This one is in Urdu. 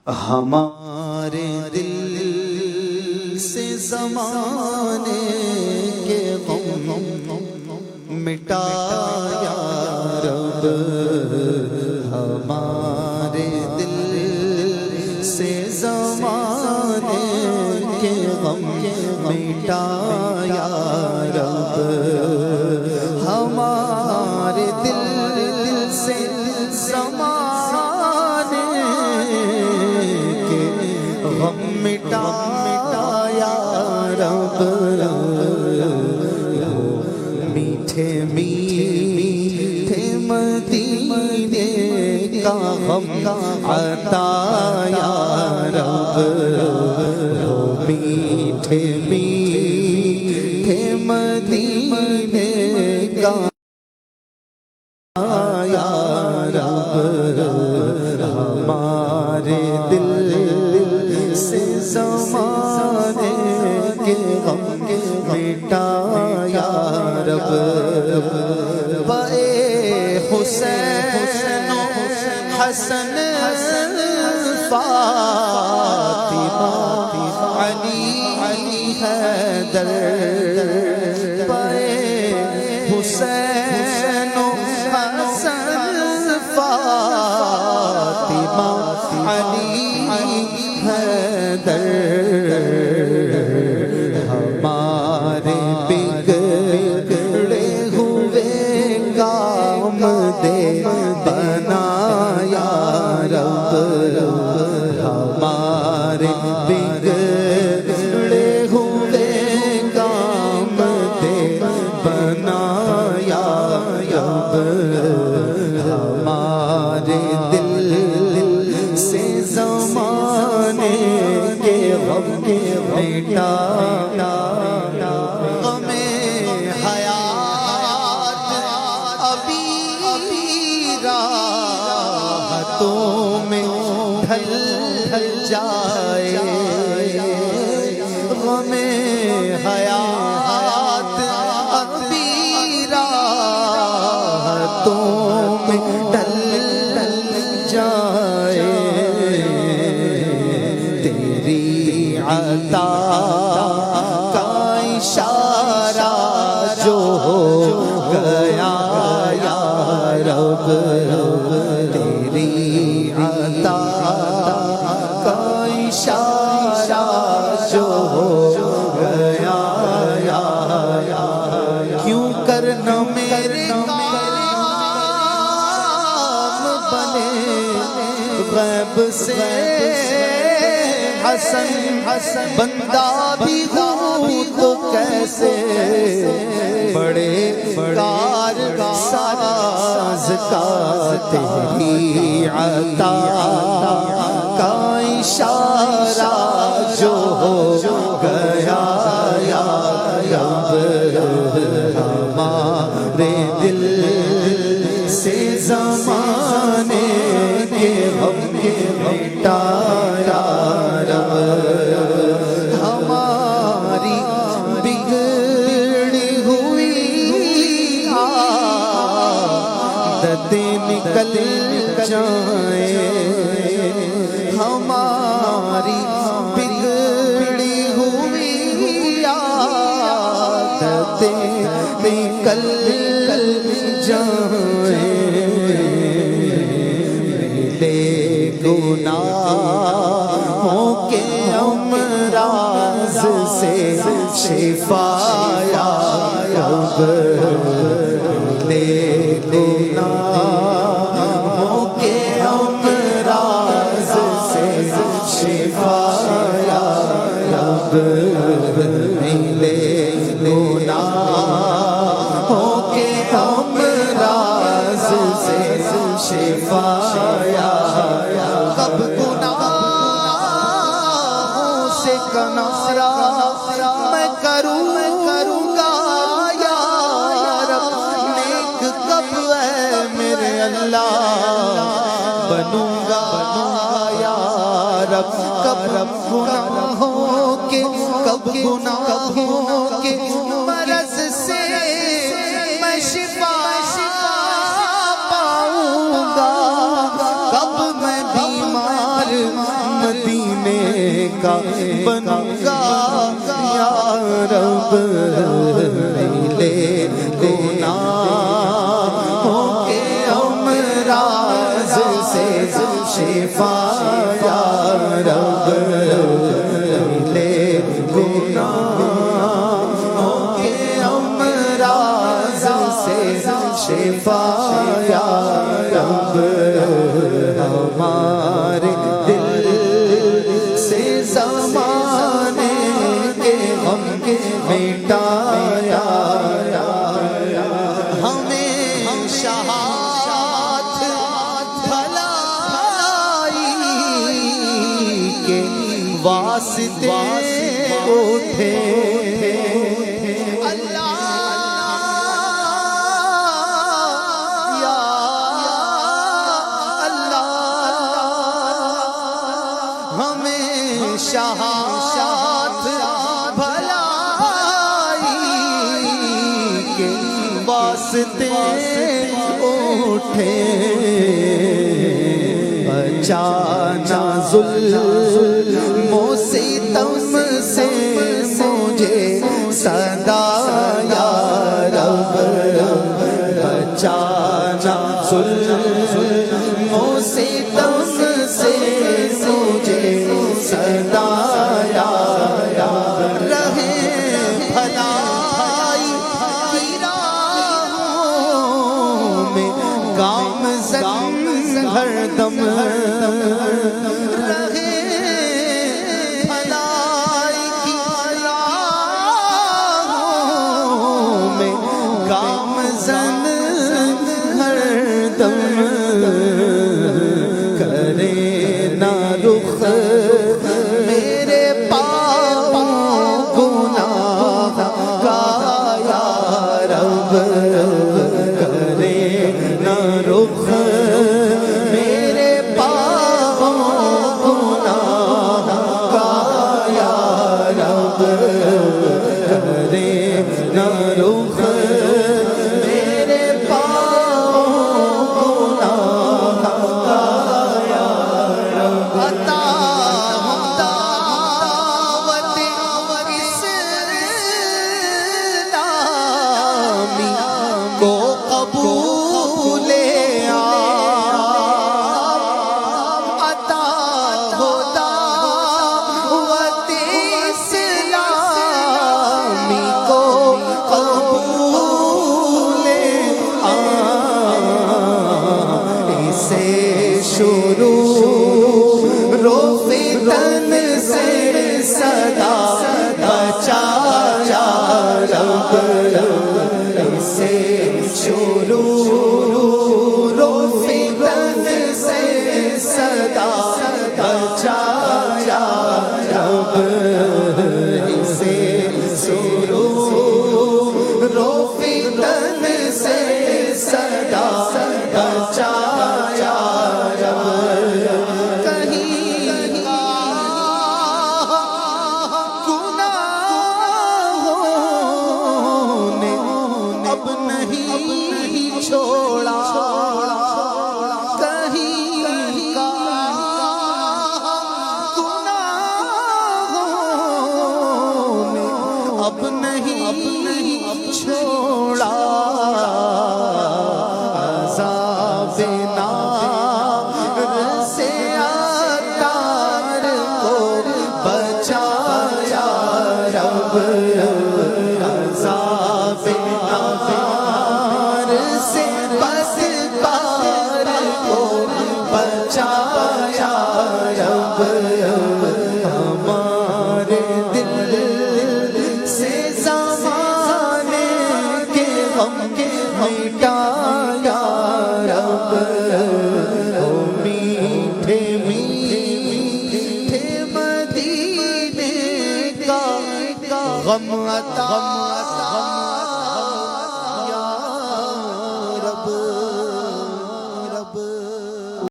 ہمارے دل سے زمانے کے غم مٹا یا رب، ہمارے دل سے زمانے کے غم مٹا یا رب، ہمارے دل سے زمانے کے غم مٹا یا رب، میٹھے میٹھے مدینے کا غم عطا یا رب، میٹھے میٹھے مدینے کا یا رب، ہمارے دل سے زمانے کے غم مٹا یا رب، بے حسین و حسن فاطمہ علی حیدر، بے حسین و حسن فاطمہ علی حیدر، ہمارے بگڑے ہوئے کام دے بنا یا رب، ہمارے بگڑے ہوئے کام دے بنا یا رب، ہمارے دل سے زمانے کے غم مٹا، غم حیات ابھی راحتوں میں ڈھل جائے، غم حیات ابھی راحتوں میں ڈھل جائے، تیری عطا کا اشارہ جو ہو گیا یا رب، تیری عطا کا اشارہ جو ہو گیا یا کیوں کرنا میرے کام بنے غیب سے حسن بندہ بھی ہوں تو کیسے بڑے کار ساز کا، تیری عطا کا اشارہ جو ہو گیا یا رب، ہمارے دل سے زمانے کے غم مٹا یا رب، ہماری بگڑی ہوئی عادتیں نکل جائیں، ہماری بگڑی ہوئی عادتیں نکل جائیں، گناہوں کے امراض سے شفا یا رب، گناہوں کے امراض سے شفا یا رب، گناہوں کے امراض سے شفا یا کب گناہوں سے کنارہ میں کروں گا یا رب، نیک کب ہے میرے اللہ بنوں گا یا رب، کب گناہوں کے مرض سے میں شفا پاؤں گا، کب میں بیمار مدینے کا بنوں گا یا رب، میلے گناہوں کے امراض سے شفا یا رب، میلے گناہوں کے امراض سے شفا یا رب، ہمارے دل سے زمانے کے غم مٹایا، ہمیشہ ہاتھ بھلائی کے واسطے اٹھے، ہاتھ بھلائی کے واسطے اٹھے، بچانا ظلم و ستم سے مجھے صدا یا رب، بچانا ظلم و ستم سے مجھے صدا یا رب، رہے بھلائی کی راہوں میں گامزن ہر دم، رہے بھلائی کی راہوں میں گامزن ہر دم، کرے نہ رخ میرے پاؤں گناہ کا یا رب، کرے نہ رخ میرے پاؤں گناہ کا یا رب، کرے نہ رخ میرے پاؤں گناہ کا یا رب، عطا دعوت اسلامی کو قبول عطا ہو دعوت اسلامی کو قبول اسے شروع رو فتن سے صدا بچا یا رب، اسے شروع رو فتن سے صدا بچا یا رب، اسے شروع رو فتن سے صدا بچا یا رب، کہیں گناہوں نے اب نہیں چھوڑا، کہیں گناہوں نے اب نہیں چھوڑا، عذاب نار سے عطار کو بچایا رب، عذاب نار سے بدکار کو بچایا رب، ہمارے دل سے زمانے کے غم مٹایا رب، او میٹھے میٹھے مدینے کا غم عطا